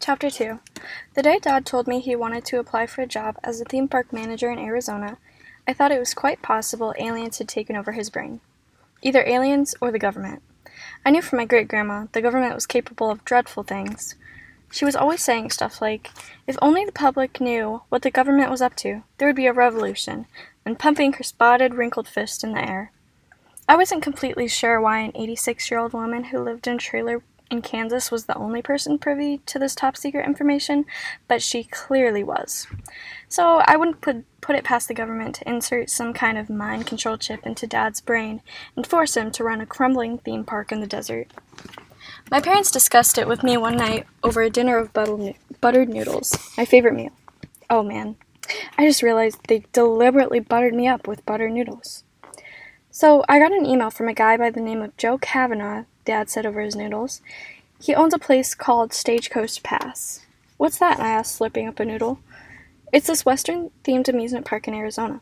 Chapter 2. The day Dad told me he wanted to apply for a job as a theme park manager in Arizona, I thought it was quite possible aliens had taken over his brain. Either aliens or the government. I knew from my great-grandma the government was capable of dreadful things. She was always saying stuff like, if only the public knew what the government was up to, there would be a revolution, and pumping her spotted, wrinkled fist in the air. I wasn't completely sure why an 86-year-old woman who lived in a trailer in Kansas was the only person privy to this top-secret information, but she clearly was. So I wouldn't put it past the government to insert some kind of mind control chip into Dad's brain and force him to run a crumbling theme park in the desert. My parents discussed it with me one night over a dinner of buttered noodles, my favorite meal. Oh man, I just realized they deliberately buttered me up with buttered noodles. So I got an email from a guy by the name of Joe Kavanaugh, Dad said over his noodles. He owns a place called Stagecoach Pass. What's that? I asked, slurping up a noodle. It's this Western-themed amusement park in Arizona.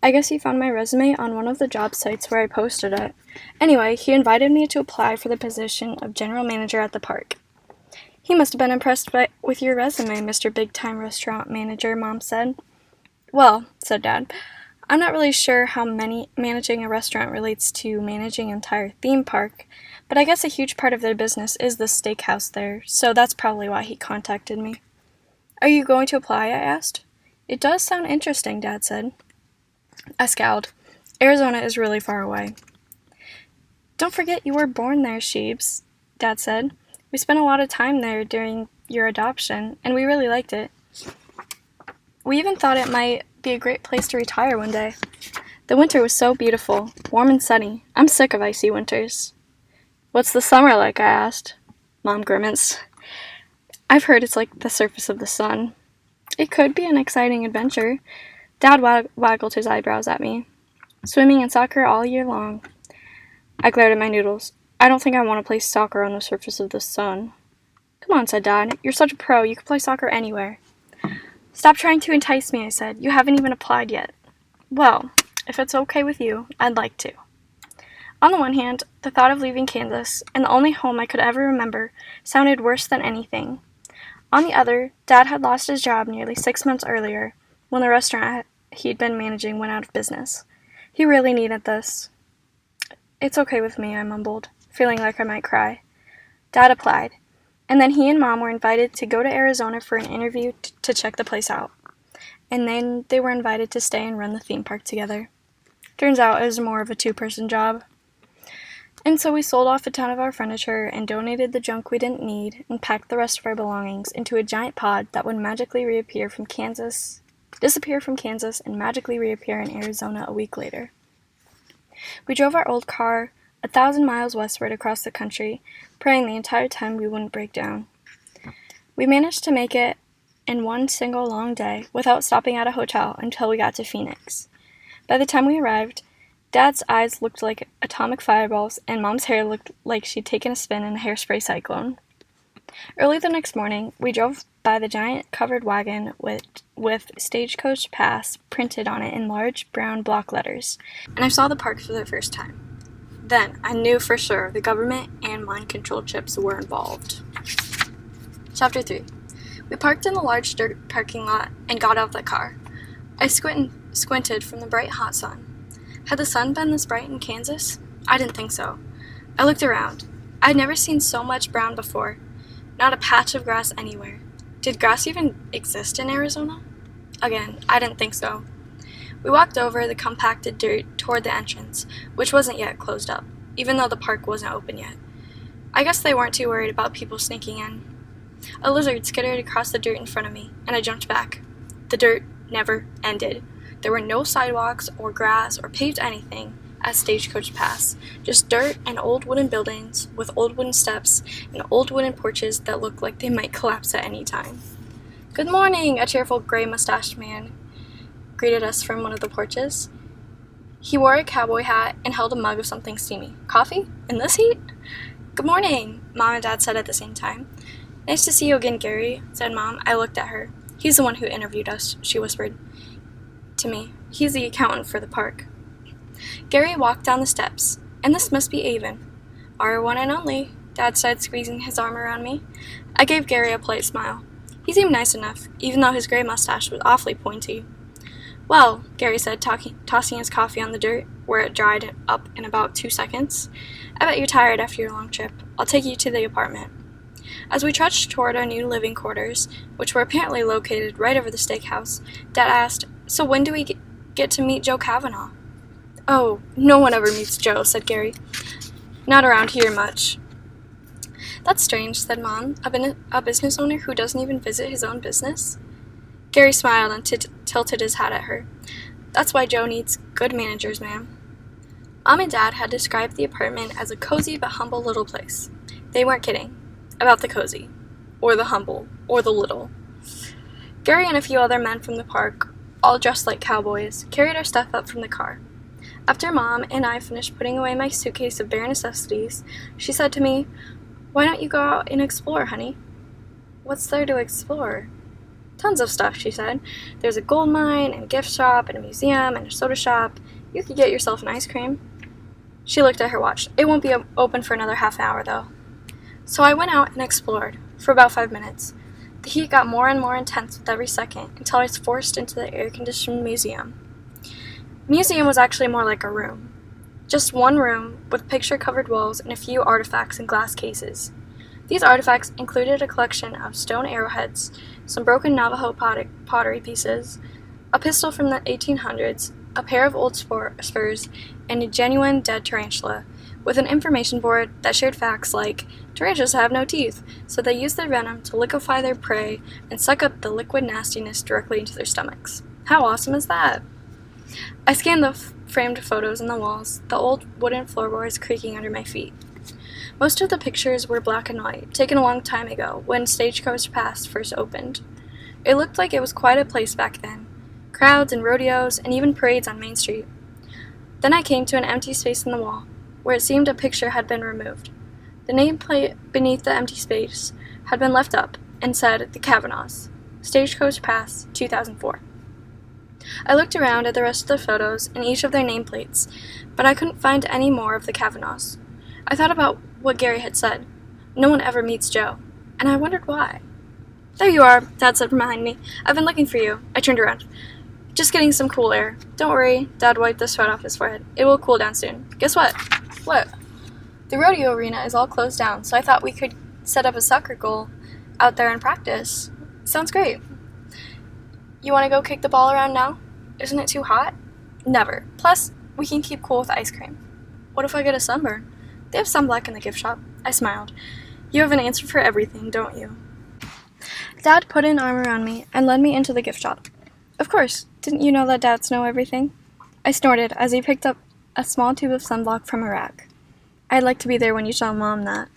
I guess he found my resume on one of the job sites where I posted it. Anyway, he invited me to apply for the position of general manager at the park. He must have been impressed with your resume, Mr. Big-Time Restaurant Manager, Mom said. Well, said Dad, I'm not really sure how managing a restaurant relates to managing an entire theme park, but I guess a huge part of their business is the steakhouse there, so that's probably why he contacted me. Are you going to apply? I asked. It does sound interesting, Dad said. I scowled. Arizona is really far away. Don't forget you were born there, Sheebs, Dad said. We spent a lot of time there during your adoption, and we really liked it. We even thought it might be a great place to retire one day. The winter was so beautiful, warm and sunny. I'm sick of icy winters. What's the summer like? I asked. Mom grimaced. I've heard it's like the surface of the sun. It could be an exciting adventure. Dad waggled his eyebrows at me. Swimming and soccer all year long. I glared at my noodles. I don't think I want to play soccer on the surface of the sun. Come on, said Dad. You're such a pro. You can play soccer anywhere. Stop trying to entice me, I said. You haven't even applied yet. Well, if it's okay with you, I'd like to. On the one hand, the thought of leaving Kansas, and the only home I could ever remember, sounded worse than anything. On the other, Dad had lost his job nearly 6 months earlier, when the restaurant he'd been managing went out of business. He really needed this. It's okay with me, I mumbled, feeling like I might cry. Dad applied, and then he and Mom were invited to go to Arizona for an interview to check the place out. And then they were invited to stay and run the theme park together. Turns out it was more of a 2-person job. And so we sold off a ton of our furniture and donated the junk we didn't need and packed the rest of our belongings into a giant pod that would magically disappear from Kansas and magically reappear in Arizona a week later. We drove our old car 1,000 miles westward across the country, praying the entire time we wouldn't break down. We managed to make it in one single long day without stopping at a hotel until we got to Phoenix. By the time we arrived, Dad's eyes looked like atomic fireballs, and Mom's hair looked like she'd taken a spin in a hairspray cyclone. Early the next morning, we drove by the giant covered wagon with Stagecoach Pass printed on it in large brown block letters, and I saw the park for the first time. Then, I knew for sure the government and mind control chips were involved. Chapter 3. We parked in the large dirt parking lot and got out of the car. I squinted from the bright hot sun. Had the sun been this bright in Kansas? I didn't think so. I looked around. I'd never seen so much brown before. Not a patch of grass anywhere. Did grass even exist in Arizona? Again, I didn't think so. We walked over the compacted dirt toward the entrance, which wasn't yet closed up, even though the park wasn't open yet. I guess they weren't too worried about people sneaking in. A lizard skittered across the dirt in front of me, and I jumped back. The dirt never ended. There were no sidewalks or grass or paved anything at Stagecoach Pass, just dirt and old wooden buildings with old wooden steps and old wooden porches that looked like they might collapse at any time. Good morning, a cheerful gray-mustached man greeted us from one of the porches. He wore a cowboy hat and held a mug of something steamy. Coffee? In this heat? Good morning, Mom and Dad said at the same time. Nice to see you again, Gary, said Mom. I looked at her. He's the one who interviewed us, she whispered to me. He's the accountant for the park. Gary walked down the steps. And this must be Avon. Our one and only, Dad said, squeezing his arm around me. I gave Gary a polite smile. He seemed nice enough, even though his gray mustache was awfully pointy. "Well," Gary said, tossing his coffee on the dirt, where it dried up in about 2 seconds, "I bet you're tired after your long trip. I'll take you to the apartment." As we trudged toward our new living quarters, which were apparently located right over the steakhouse, Dad asked, "So when do we get to meet Joe Kavanaugh?" "Oh, no one ever meets Joe," said Gary. "Not around here much." "That's strange," said Mom. A business owner who doesn't even visit his own business?" Gary smiled and tilted his hat at her. "That's why Joe needs good managers, ma'am." Mom and Dad had described the apartment as a cozy but humble little place. They weren't kidding about the cozy, or the humble, or the little. Gary and a few other men from the park, all dressed like cowboys, carried our stuff up from the car. After Mom and I finished putting away my suitcase of bare necessities, she said to me, "Why don't you go out and explore, honey?" "What's there to explore?" "Tons of stuff," she said. "There's a gold mine, and a gift shop, and a museum, and a soda shop. You could get yourself an ice cream." She looked at her watch. "It won't be open for another half hour, though." So I went out and explored, for about 5 minutes. The heat got more and more intense with every second, until I was forced into the air-conditioned museum. The museum was actually more like a room. Just one room, with picture-covered walls and a few artifacts in glass cases. These artifacts included a collection of stone arrowheads, some broken Navajo pottery pieces, a pistol from the 1800s, a pair of old spurs, and a genuine dead tarantula, with an information board that shared facts like, tarantulas have no teeth, so they use their venom to liquefy their prey and suck up the liquid nastiness directly into their stomachs. How awesome is that? I scanned the framed photos on the walls, the old wooden floorboards creaking under my feet. Most of the pictures were black and white, taken a long time ago, when Stagecoach Pass first opened. It looked like it was quite a place back then. Crowds and rodeos, and even parades on Main Street. Then I came to an empty space in the wall, where it seemed a picture had been removed. The nameplate beneath the empty space had been left up, and said, "The Kavanaughs, Stagecoach Pass, 2004. I looked around at the rest of the photos and each of their nameplates, but I couldn't find any more of the Kavanaughs. I thought about what Gary had said. No one ever meets Joe, and I wondered why. "There you are," Dad said from behind me. "I've been looking for you." I turned around. "Just getting some cool air." "Don't worry," Dad wiped the sweat off his forehead. "It will cool down soon." "Guess what?" "What?" "The rodeo arena is all closed down, so I thought we could set up a soccer goal out there and practice." "Sounds great." "You want to go kick the ball around now? Isn't it too hot?" "Never. Plus, we can keep cool with ice cream." "What if I get a sunburn?" "They have sunblock in the gift shop." I smiled. "You have an answer for everything, don't you?" Dad put an arm around me and led me into the gift shop. "Of course. Didn't you know that dads know everything?" I snorted as he picked up a small tube of sunblock from a rack. "I'd like to be there when you tell Mom that."